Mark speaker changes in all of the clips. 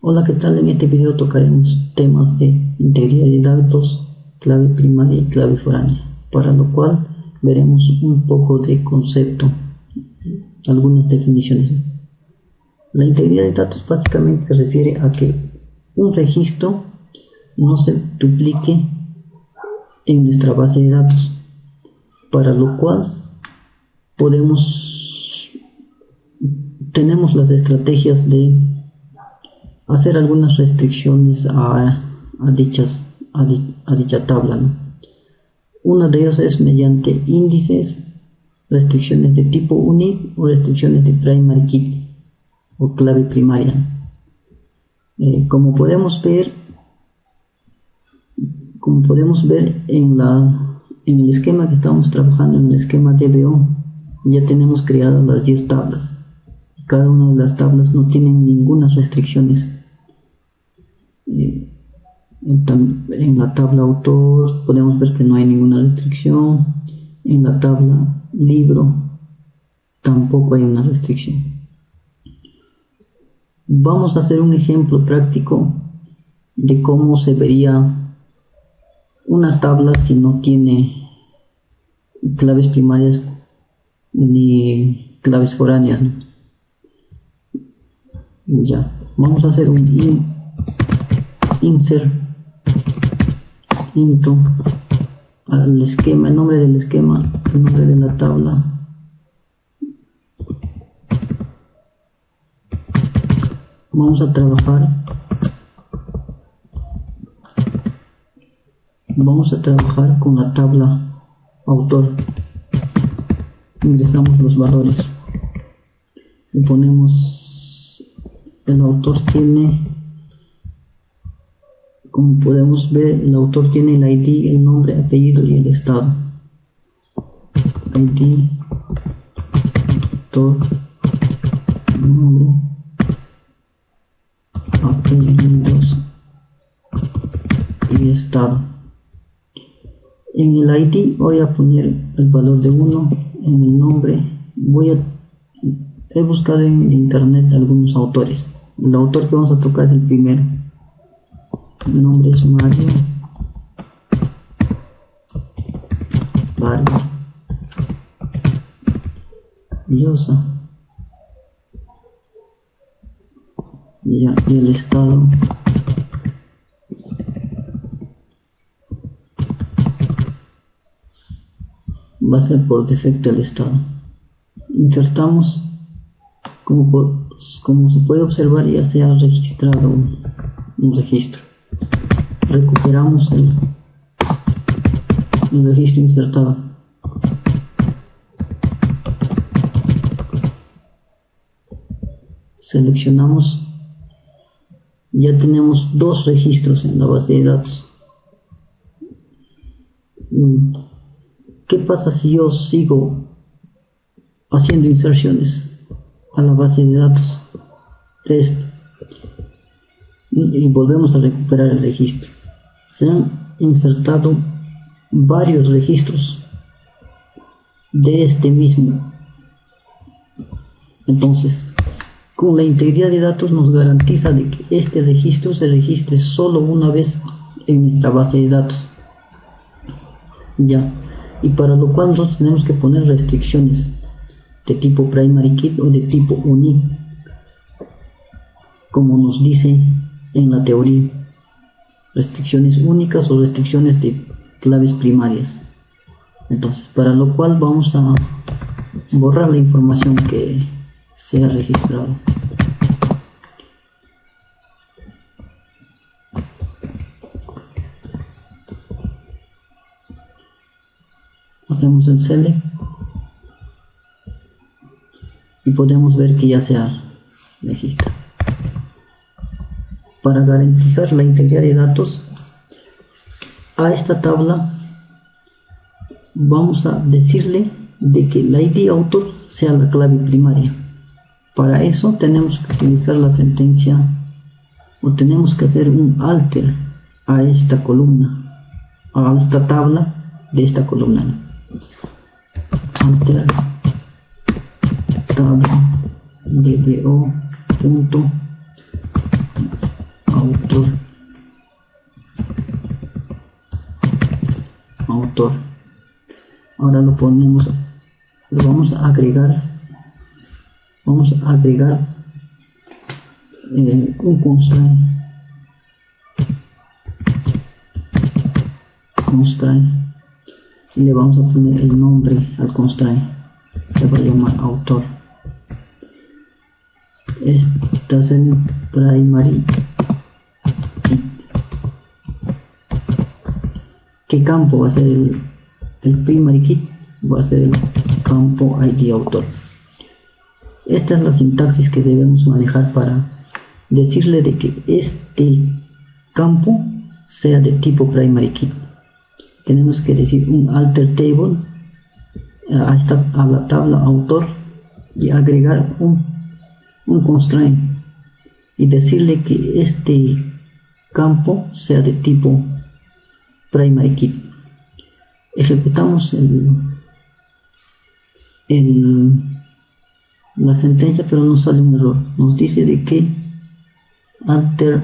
Speaker 1: Hola, ¿qué tal? En este video tocaremos temas de integridad de datos, clave primaria y clave foránea, para lo cual veremos un poco de concepto, algunas definiciones. La integridad de datos básicamente se refiere a que un registro no se duplique en nuestra base de datos, para lo cual tenemos las estrategias de hacer algunas restricciones a dicha tabla, ¿no? Una de ellas es mediante índices, restricciones de tipo unique o restricciones de primary key o clave primaria. Como podemos ver en el esquema que estamos trabajando, en el esquema DBO, ya tenemos creadas las 10 tablas. Cada una de las tablas no tiene ninguna restricciones. En la tabla autor podemos ver que no hay ninguna restricción. En la tabla libro tampoco hay una restricción. Vamos a hacer un ejemplo práctico de cómo se vería una tabla si no tiene claves primarias ni claves foráneas, ¿no? Ya, vamos a hacer un insert into al esquema, el nombre del esquema, el nombre de la tabla, vamos a trabajar con la tabla autor. Ingresamos los valores y ponemos el autor tiene, como podemos ver, el autor tiene el ID, el nombre, apellido y el estado. ID, autor, nombre, apellidos y estado. En el ID voy a poner el valor de 1, en el nombre he buscado en internet algunos autores. El autor que vamos a tocar es el primero. El nombre es Mario Vargas Llosa. Y el estado va a ser por defecto el estado. Insertamos, como se puede observar, ya se ha registrado un registro. Recuperamos el registro insertado. Seleccionamos, ya tenemos 2 registros en la base de datos. ¿Qué pasa si yo sigo haciendo inserciones a la base de datos y volvemos a recuperar el registro? Se han insertado varios registros de este mismo. Entonces, con la integridad de datos nos garantiza de que este registro se registre solo una vez en nuestra base de datos. Y para lo cual nosotros tenemos que poner restricciones de tipo primary key o de tipo unique, como nos dice en la teoría, restricciones únicas o restricciones de claves primarias. Entonces, para lo cual vamos a borrar la información que se ha registrado. Hacemos el select y podemos ver que ya se ha registrado. Para garantizar la integridad de datos, a esta tabla vamos a decirle de que el ID autor sea la clave primaria. Para eso tenemos que utilizar la sentencia, o tenemos que hacer un alter a esta columna, a esta tabla de esta columna. Alter tabla dbo punto autor. Ahora lo vamos a agregar un constraint y le vamos a poner el nombre al constraint. Se va a llamar autor. Esta es el primary. ¿Qué campo va a ser el primary key? Va a ser el campo ID autor. Esta es la sintaxis que debemos manejar para decirle de que este campo sea de tipo primary key. Tenemos que decir un alter table a la tabla autor y agregar un constraint y decirle que este campo sea de tipo primary key. Ejecutamos la sentencia, pero nos sale un error. Nos dice de que alter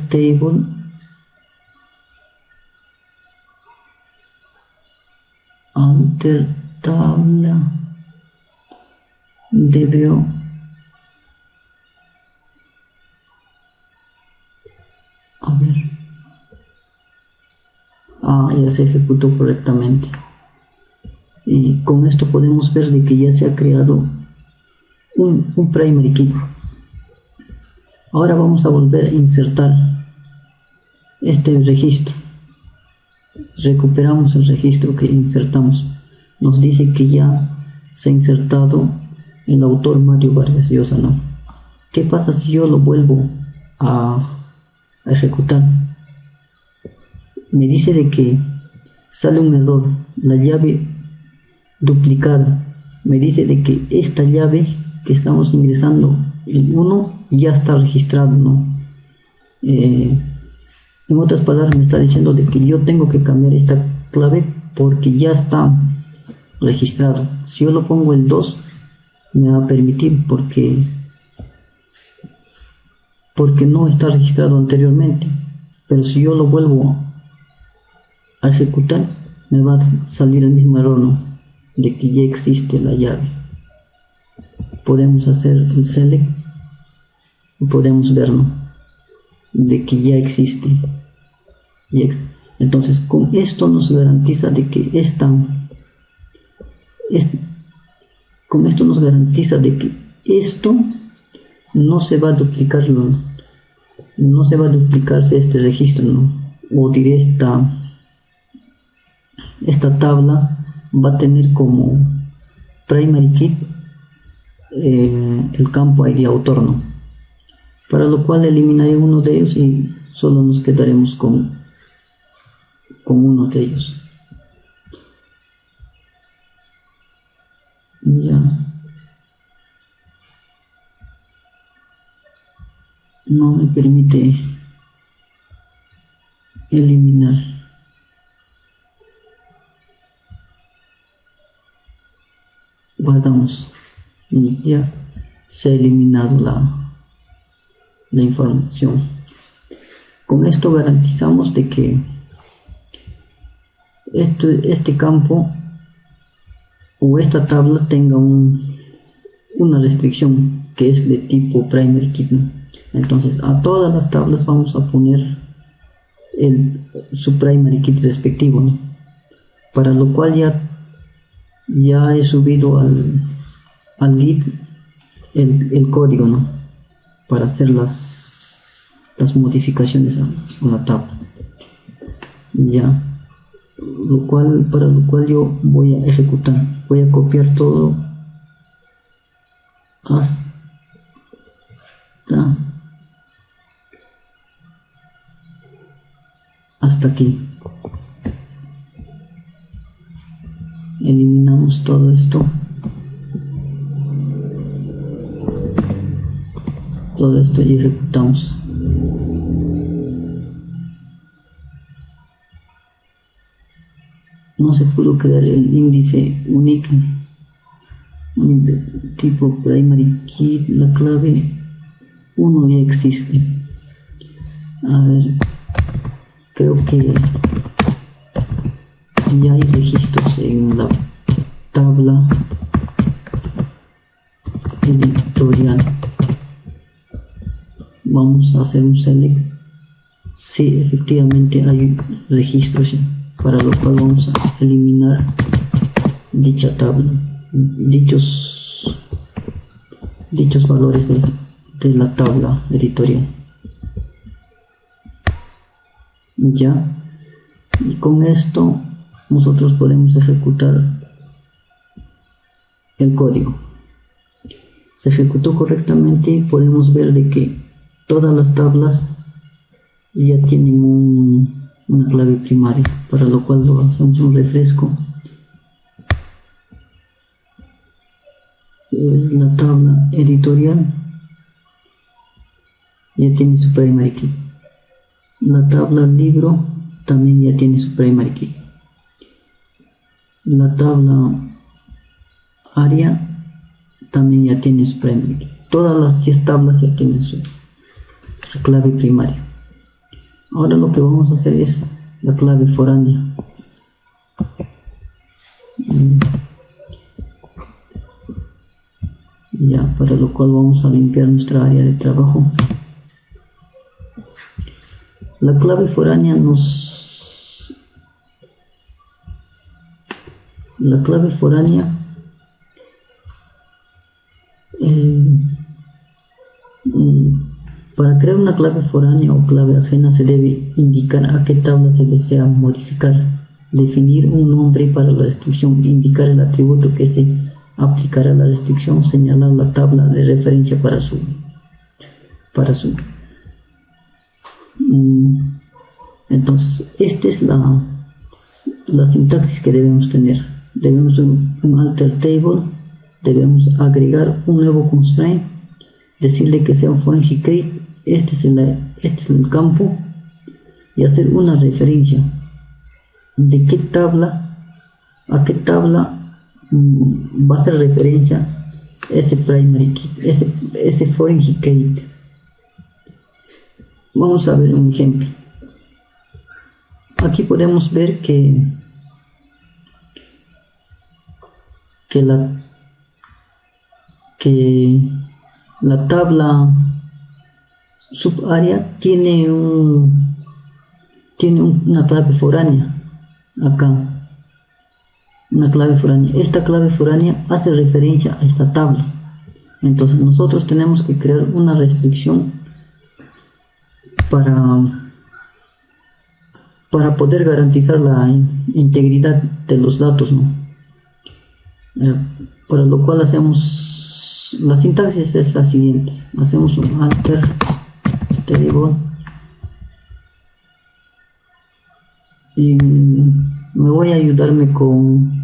Speaker 1: table alter tabla debió ya se ejecutó correctamente. Y con esto podemos ver de que ya se ha creado un primary key. Ahora vamos a volver a insertar este registro. Recuperamos el registro que insertamos. Nos dice que ya se ha insertado el autor Mario Vargas Llosa, ¿no? ¿Qué pasa si yo lo vuelvo a ejecutar? Me dice de que sale un error, la llave duplicada. Me dice de que esta llave que estamos ingresando, el 1, ya está registrado, ¿no? En otras palabras, me está diciendo de que yo tengo que cambiar esta clave porque ya está registrado. Si yo lo pongo el 2, me va a permitir porque no está registrado anteriormente. Pero si yo lo vuelvo a ejecutar, me va a salir el mismo error, ¿no? De que ya existe la llave. Podemos hacer el select y podemos ver, ¿no? De que ya existe. Entonces con esto nos garantiza de que con esto nos garantiza de que esto no se va a duplicar, no se va a duplicarse este registro, ¿no? O diré esta tabla va a tener como primary key el campo ID autor, ¿no? Para lo cual eliminaré uno de ellos y solo nos quedaremos con uno de ellos. Ya no me permite eliminar. Guardamos y ya se ha eliminado la información. Con esto garantizamos de que este campo o esta tabla tenga una restricción que es de tipo primary key, ¿no? Entonces a todas las tablas vamos a poner su primary key respectivo, ¿no? Para lo cual ya he subido al Git el código, ¿no? Para hacer las modificaciones a la tabla. Ya. Para lo cual yo voy a ejecutar. Voy a copiar todo hasta aquí. Eliminamos todo esto. Y ejecutamos. No se pudo crear el índice unique de tipo primary key. La clave 1 ya existe. A ver, creo que ya hay registros en la tabla editorial. Vamos a hacer un select. Sí, efectivamente hay registros, para lo cual vamos a eliminar dicha tabla, dichos valores de la tabla editorial. Ya, y con esto nosotros podemos ejecutar el código. Se ejecutó correctamente y podemos ver de que todas las tablas ya tienen una clave primaria, para lo cual lo hacemos un refresco. La tabla editorial ya tiene su primary key. La tabla libro también ya tiene su primary key. La tabla área también ya tiene su primary key. Todas las 10 tablas ya tienen su clave primaria. Ahora lo que vamos a hacer es la clave foránea. Ya, para lo cual vamos a limpiar nuestra área de trabajo. La clave foránea para crear una clave foránea o clave ajena se debe indicar a qué tabla se desea modificar, definir un nombre para la restricción, indicar el atributo que se aplicará a la restricción, señalar la tabla de referencia para su entonces esta es la sintaxis que debemos tener. Debemos un alter table, debemos agregar un nuevo constraint, decirle que sea un foreign key, este es el campo, y hacer una referencia de qué tabla a qué tabla va a hacer referencia ese primary key, ese foreign key. Vamos a ver un ejemplo. Aquí podemos ver que la tabla subárea tiene una clave foránea acá, una clave foránea. Esta clave foránea hace referencia a esta tabla. Entonces nosotros tenemos que crear una restricción para poder garantizar la integridad de los datos, ¿no? Para lo cual hacemos la sintaxis es la siguiente: hacemos un alter table y me voy a ayudarme con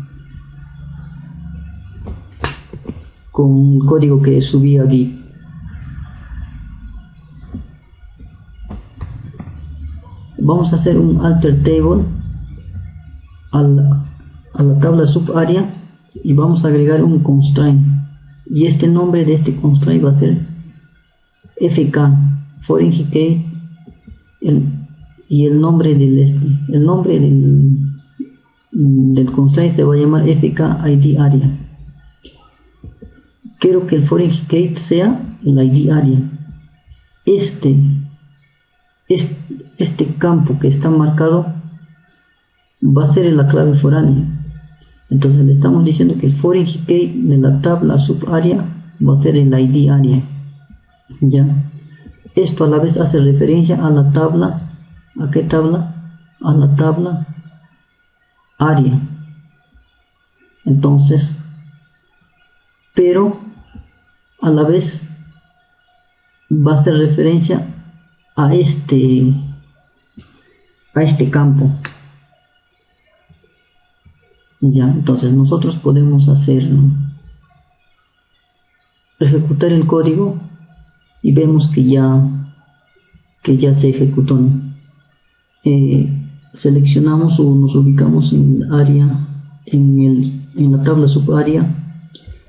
Speaker 1: el código que subí a Git. Vamos a hacer un alter table a la tabla subárea y vamos a agregar un constraint, y este nombre de este constraint va a ser fk foreign key, y el nombre del constraint se va a llamar fk id area. Quiero que el foreign key sea el id area. Este campo que está marcado va a ser la clave foránea. Entonces le estamos diciendo que el foreign key de la tabla subárea va a ser el id area. Ya, esto a la vez hace referencia a la tabla. ¿A qué tabla? A la tabla área. Entonces, pero a la vez va a hacer referencia a este campo. Ya, entonces nosotros podemos ejecutar el código y vemos que ya se ejecutó, ¿no? Seleccionamos o nos ubicamos en el área, en la tabla subárea,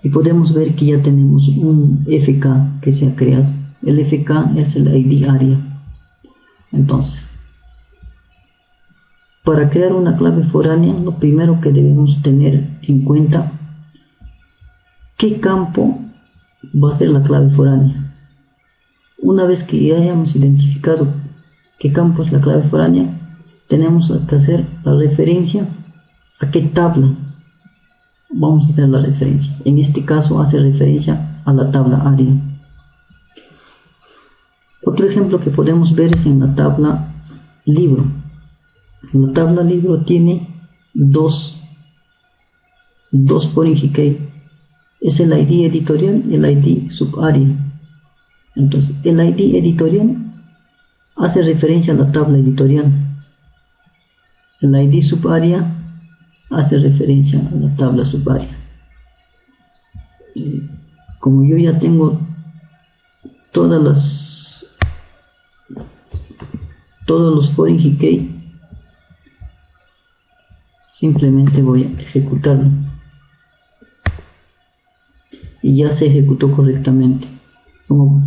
Speaker 1: y podemos ver que ya tenemos un FK que se ha creado. El FK es el ID área. Entonces, Para crear una clave foránea, lo primero que debemos tener en cuenta, ¿qué campo va a ser la clave foránea? Una vez que ya hayamos identificado qué campo es la clave foránea, tenemos que hacer la referencia a qué tabla vamos a hacer la referencia. En este caso hace referencia a la tabla ARIA. Otro ejemplo que podemos ver es en la tabla libro. La tabla libro tiene dos foreign key. Es el ID editorial y el ID subaria. Entonces, el ID editorial hace referencia a la tabla editorial. El ID subaria hace referencia a la tabla subaria. Como yo ya tengo todos los foreign key, simplemente voy a ejecutarlo y ya se ejecutó correctamente. Como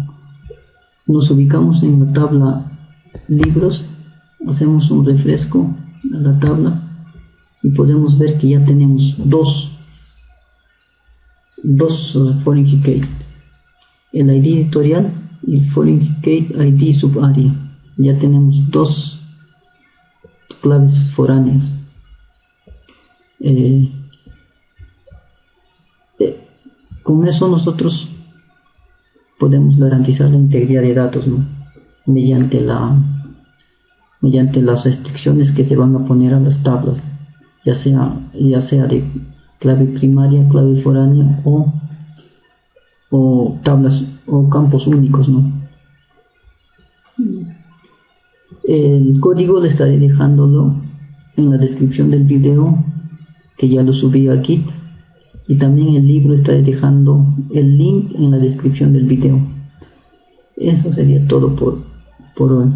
Speaker 1: nos ubicamos en la tabla libros, hacemos un refresco a la tabla y podemos ver que ya tenemos dos foreign key, el ID editorial y el foreign key ID subaria. Ya tenemos dos claves foráneas. Con eso nosotros podemos garantizar la integridad de datos, ¿no? mediante las restricciones que se van a poner a las tablas, ya sea de clave primaria, clave foránea o tablas o campos únicos, ¿no? El código le estaré dejándolo en la descripción del video, que ya lo subí a Git, y también el libro estaré dejando el link en la descripción del video. Eso sería todo por hoy.